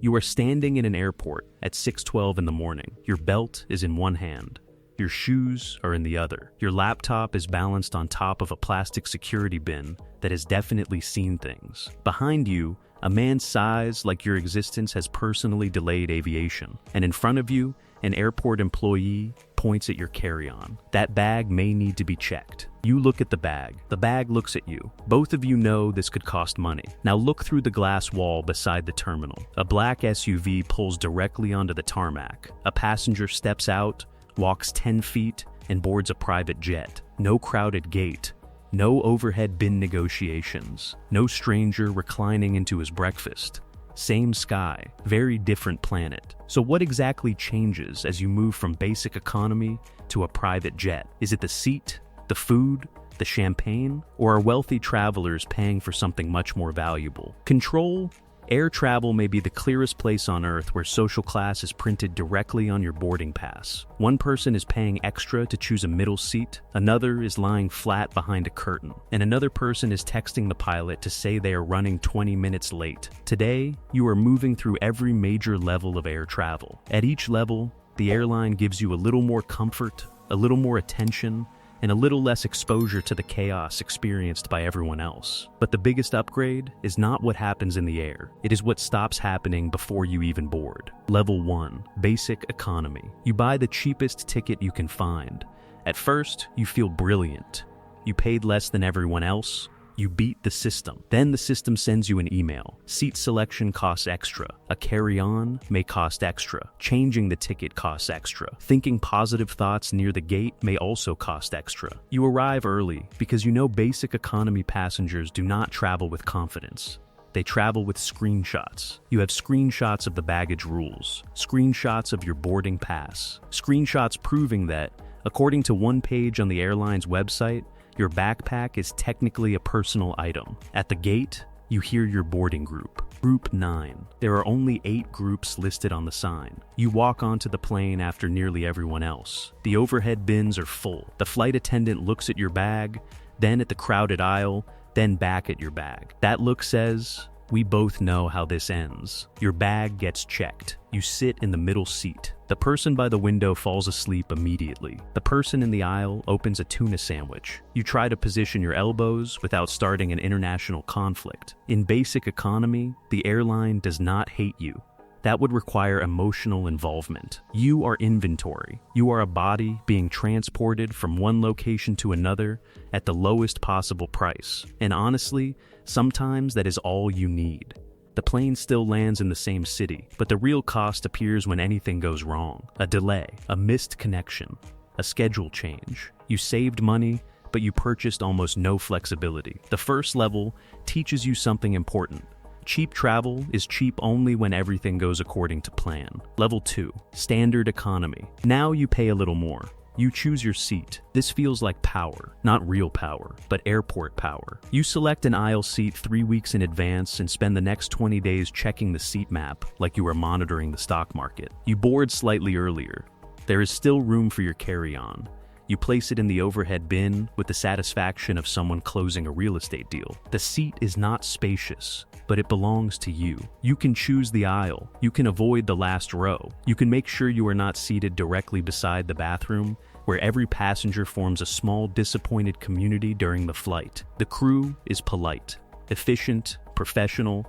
You are standing in an airport at 6:12 in the morning. Your belt is in one hand. Your shoes are in the other. Your laptop is balanced on top of a plastic security bin that has definitely seen things. Behind you, a man's size like your existence has personally delayed aviation. And in front of you, an airport employee points at your carry-on. That bag may need to be checked. You look at the bag. The bag looks at you. Both of you know this could cost money. Now look through the glass wall beside the terminal. A black SUV pulls directly onto the tarmac. A passenger steps out, walks 10 feet, and boards a private jet. No crowded gate. No overhead bin negotiations. No stranger reclining into his breakfast. Same sky, very different planet. So what exactly changes as you move from basic economy to a private jet? Is it the seat, the food, the champagne, or are wealthy travelers paying for something much more valuable? Control? Air travel may be the clearest place on Earth where social class is printed directly on your boarding pass. One person is paying extra to choose a middle seat, another is lying flat behind a curtain, and another person is texting the pilot to say they are running 20 minutes late. Today, you are moving through every major level of air travel. At each level, the airline gives you a little more comfort, a little more attention, and a little less exposure to the chaos experienced by everyone else. But the biggest upgrade is not what happens in the air. It is what stops happening before you even board. Level 1, Basic Economy. You buy the cheapest ticket you can find. At first, you feel brilliant. You paid less than everyone else. You beat the system. Then the system sends you an email. Seat selection costs extra. A carry-on may cost extra. Changing the ticket costs extra. Thinking positive thoughts near the gate may also cost extra. You arrive early because you know basic economy passengers do not travel with confidence. They travel with screenshots. You have screenshots of the baggage rules, screenshots of your boarding pass, screenshots proving that, according to one page on the airline's website, your backpack is technically a personal item. At the gate, you hear your boarding group. Group 9. There are only 8 groups listed on the sign. You walk onto the plane after nearly everyone else. The overhead bins are full. The flight attendant looks at your bag, then at the crowded aisle, then back at your bag. That look says, "We both know how this ends." Your bag gets checked. You sit in the middle seat. The person by the window falls asleep immediately. The person in the aisle opens a tuna sandwich. You try to position your elbows without starting an international conflict. In basic economy, the airline does not hate you. That would require emotional involvement. You are inventory. You are a body being transported from one location to another at the lowest possible price. And honestly, sometimes that is all you need. The plane still lands in the same city, but the real cost appears when anything goes wrong. A delay, a missed connection, a schedule change. You saved money, but you purchased almost no flexibility. The first level teaches you something important. Cheap travel is cheap only when everything goes according to plan. Level 2, Standard Economy. Now you pay a little more. You choose your seat. This feels like power, not real power, but airport power. You select an aisle seat 3 weeks in advance and spend the next 20 days checking the seat map like you are monitoring the stock market. You board slightly earlier. There is still room for your carry-on. You place it in the overhead bin with the satisfaction of someone closing a real estate deal. The seat is not spacious, but it belongs to you. You can choose the aisle. You can avoid the last row. You can make sure you are not seated directly beside the bathroom, where every passenger forms a small, disappointed community during the flight. The crew is polite, efficient, professional,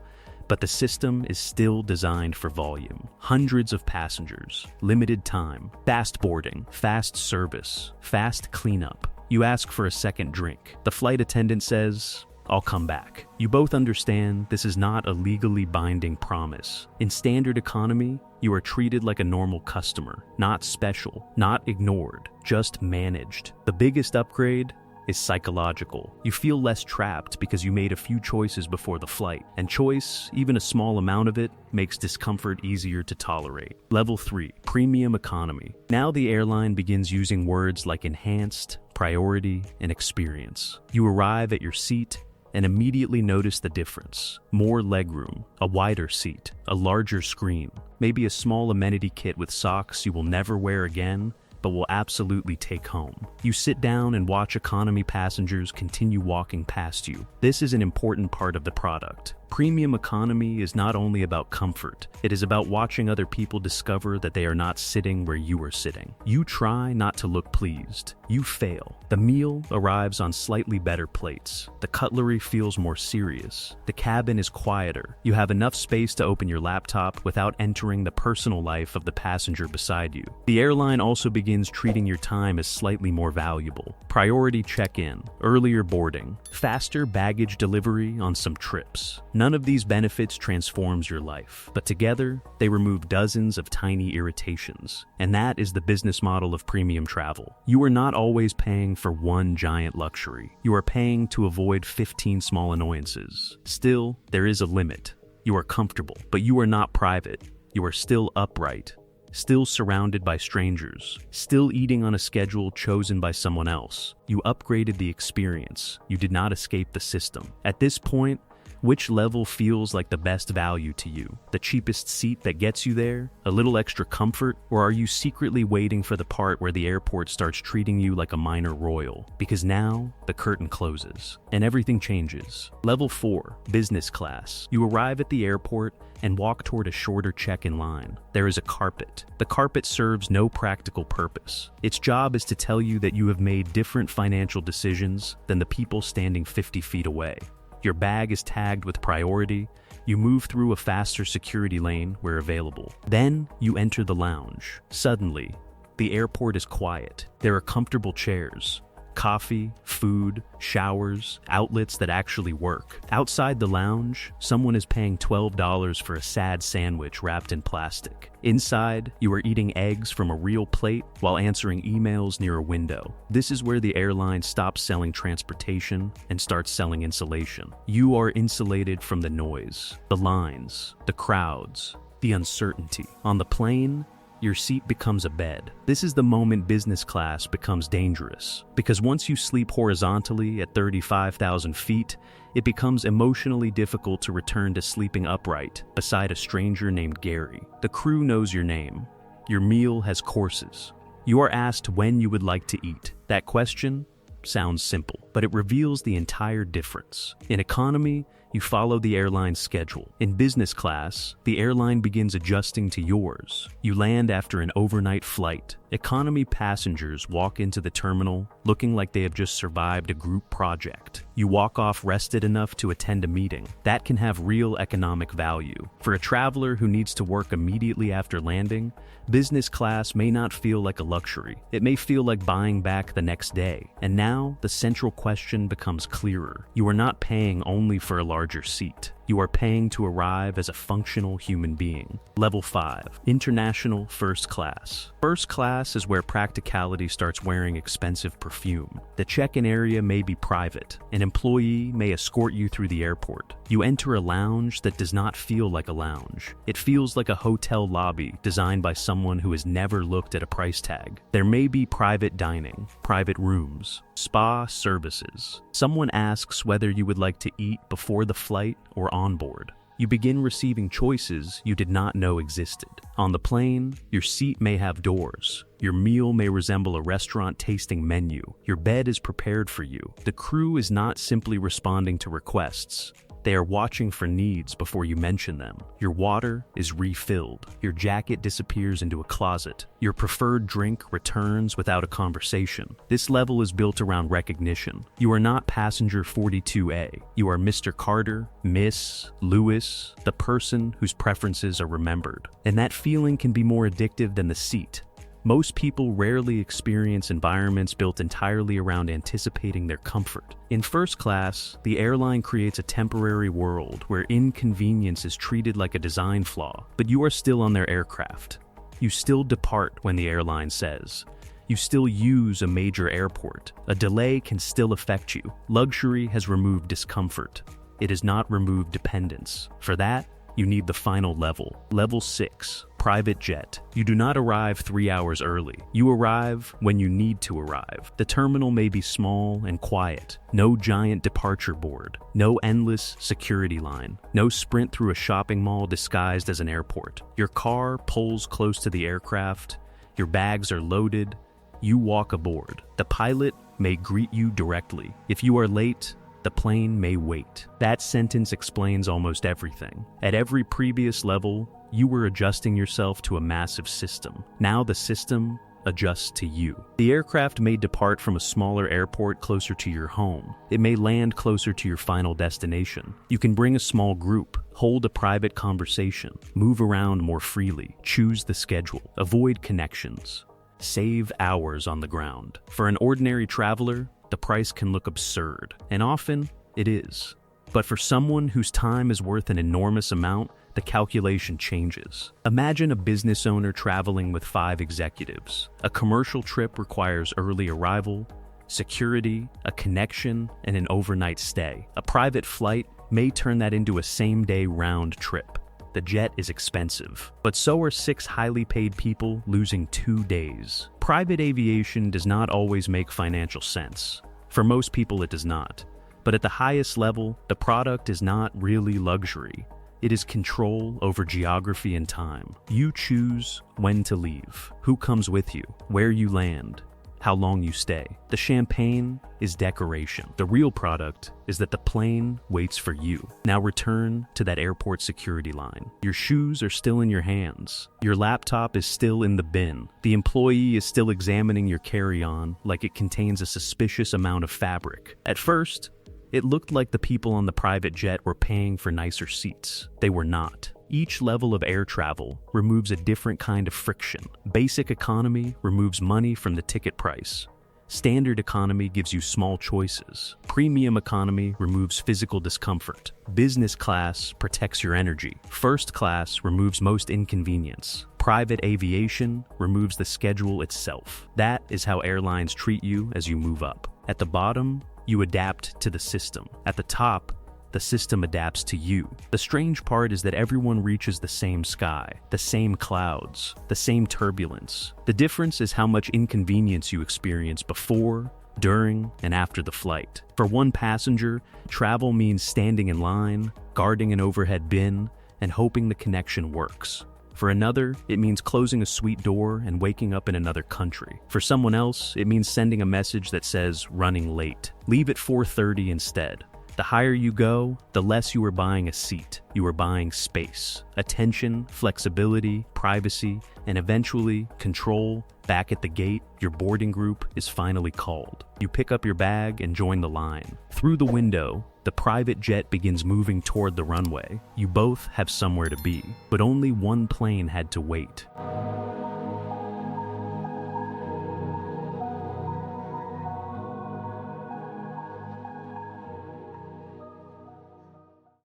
but the system is still designed for volume. Hundreds of passengers, limited time, fast boarding, fast service, fast cleanup. You ask for a second drink. The flight attendant says, "I'll come back." You both understand this is not a legally binding promise. In standard economy, you are treated like a normal customer, not special, not ignored, just managed. The biggest upgrade is psychological. You feel less trapped because you made a few choices before the flight, and choice, even a small amount of it, makes discomfort easier to tolerate. Level 3, Premium Economy. Now the airline begins using words like enhanced, priority, and experience. You arrive at your seat and immediately notice the difference. More legroom, a wider seat, a larger screen, maybe a small amenity kit with socks you will never wear again, but will absolutely take home. You sit down and watch economy passengers continue walking past you. This is an important part of the product. Premium economy is not only about comfort, it is about watching other people discover that they are not sitting where you are sitting. You try not to look pleased. You fail. The meal arrives on slightly better plates. The cutlery feels more serious. The cabin is quieter. You have enough space to open your laptop without entering the personal life of the passenger beside you. The airline also begins treating your time as slightly more valuable. Priority check-in, earlier boarding, faster baggage delivery on some trips. None of these benefits transforms your life, but together, they remove dozens of tiny irritations. And that is the business model of premium travel. You are not always paying for one giant luxury. You are paying to avoid 15 small annoyances. Still, there is a limit. You are comfortable, but you are not private. You are still upright, still surrounded by strangers, still eating on a schedule chosen by someone else. You upgraded the experience. You did not escape the system. At this point, which level feels like the best value to you? The cheapest seat that gets you there? A little extra comfort? Or are you secretly waiting for the part where the airport starts treating you like a minor royal? Because now, the curtain closes, and everything changes. Level 4, business class. You arrive at the airport and walk toward a shorter check-in line. There is a carpet. The carpet serves no practical purpose. Its job is to tell you that you have made different financial decisions than the people standing 50 feet away. Your bag is tagged with priority. You move through a faster security lane where available. Then you enter the lounge. Suddenly, the airport is quiet. There are comfortable chairs, coffee, food, showers, outlets that actually work. Outside the lounge, someone is paying $12 for a sad sandwich wrapped in plastic. Inside, you are eating eggs from a real plate while answering emails near a window. This is where the airline stops selling transportation and starts selling insulation. You are insulated from the noise, the lines, the crowds, the uncertainty. On the plane, your seat becomes a bed. This is the moment business class becomes dangerous, because once you sleep horizontally at 35,000 feet, it becomes emotionally difficult to return to sleeping upright beside a stranger named Gary. The crew knows your name. Your meal has courses. You are asked when you would like to eat. That question sounds simple, but it reveals the entire difference. In economy, you follow the airline's schedule. In business class, the airline begins adjusting to yours. You land after an overnight flight. Economy passengers walk into the terminal looking like they have just survived a group project. You walk off rested enough to attend a meeting. That can have real economic value. For a traveler who needs to work immediately after landing, business class may not feel like a luxury. It may feel like buying back the next day. And now, the central question becomes clearer. You are not paying only for a larger seat. You are paying to arrive as a functional human being. Level 5, International First Class. First class is where practicality starts wearing expensive perfume. The check-in area may be private. An employee may escort you through the airport. You enter a lounge that does not feel like a lounge. It feels like a hotel lobby designed by someone who has never looked at a price tag. There may be private dining, private rooms, spa services. Someone asks whether you would like to eat before the flight or on board. You begin receiving choices you did not know existed. On the plane, your seat may have doors. Your meal may resemble a restaurant tasting menu. Your bed is prepared for you. The crew is not simply responding to requests. They are watching for needs before you mention them. Your water is refilled. Your jacket disappears into a closet. Your preferred drink returns without a conversation. This level is built around recognition. You are not passenger 42A. You are Mr. Carter, Miss, Lewis, the person whose preferences are remembered. And that feeling can be more addictive than the seat. Most people rarely experience environments built entirely around anticipating their comfort. In first class, the airline creates a temporary world where inconvenience is treated like a design flaw, but you are still on their aircraft. You still depart when the airline says. You still use a major airport. A delay can still affect you. Luxury has removed discomfort. It has not removed dependence. For that, you need the final level. Level 6. Private jet. You do not arrive 3 hours early. You arrive when you need to arrive. The terminal may be small and quiet. No giant departure board. No endless security line. No sprint through a shopping mall disguised as an airport. Your car pulls close to the aircraft. Your bags are loaded. You walk aboard. The pilot may greet you directly. If you are late, The plane may wait. That sentence explains almost everything. At every previous level, you were adjusting yourself to a massive system. Now the system adjusts to you. The aircraft may depart from a smaller airport closer to your home. It may land closer to your final destination. You can bring a small group, hold a private conversation, move around more freely, choose the schedule, avoid connections, save hours on the ground. For an ordinary traveler, the price can look absurd, and often it is. But for someone whose time is worth an enormous amount, the calculation changes. Imagine a business owner traveling with 5 executives. A commercial trip requires early arrival, security, a connection, and an overnight stay. A private flight may turn that into a same-day round trip. The jet is expensive, but so are 6 highly paid people losing 2 days. Private aviation does not always make financial sense. For most people, it does not. But at the highest level, the product is not really luxury. It is control over geography and time. You choose when to leave, who comes with you, where you land, how long you stay. The champagne is decoration. The real product is that the plane waits for you. Now return to that airport security line. Your shoes are still in your hands. Your laptop is still in the bin. The employee is still examining your carry-on like it contains a suspicious amount of fabric. At first, it looked like the people on the private jet were paying for nicer seats. They were not. Each level of air travel removes a different kind of friction. Basic economy removes money from the ticket price. Standard economy gives you small choices. Premium economy removes physical discomfort. Business class protects your energy. First class removes most inconvenience. Private aviation removes the schedule itself. That is how airlines treat you as you move up. At the bottom, you adapt to the system. At the top, the system adapts to you. The strange part is that everyone reaches the same sky, the same clouds, the same turbulence. The difference is how much inconvenience you experience before, during, and after the flight. For one passenger, travel means standing in line, guarding an overhead bin, and hoping the connection works. For another, it means closing a suite door and waking up in another country. For someone else, it means sending a message that says, running late. Leave at 4:30 instead. The higher you go, the less you are buying a seat. You are buying space, attention, flexibility, privacy, and eventually control. Back at the gate, your boarding group is finally called. You pick up your bag and join the line. Through the window, the private jet begins moving toward the runway. You both have somewhere to be, but only one plane had to wait.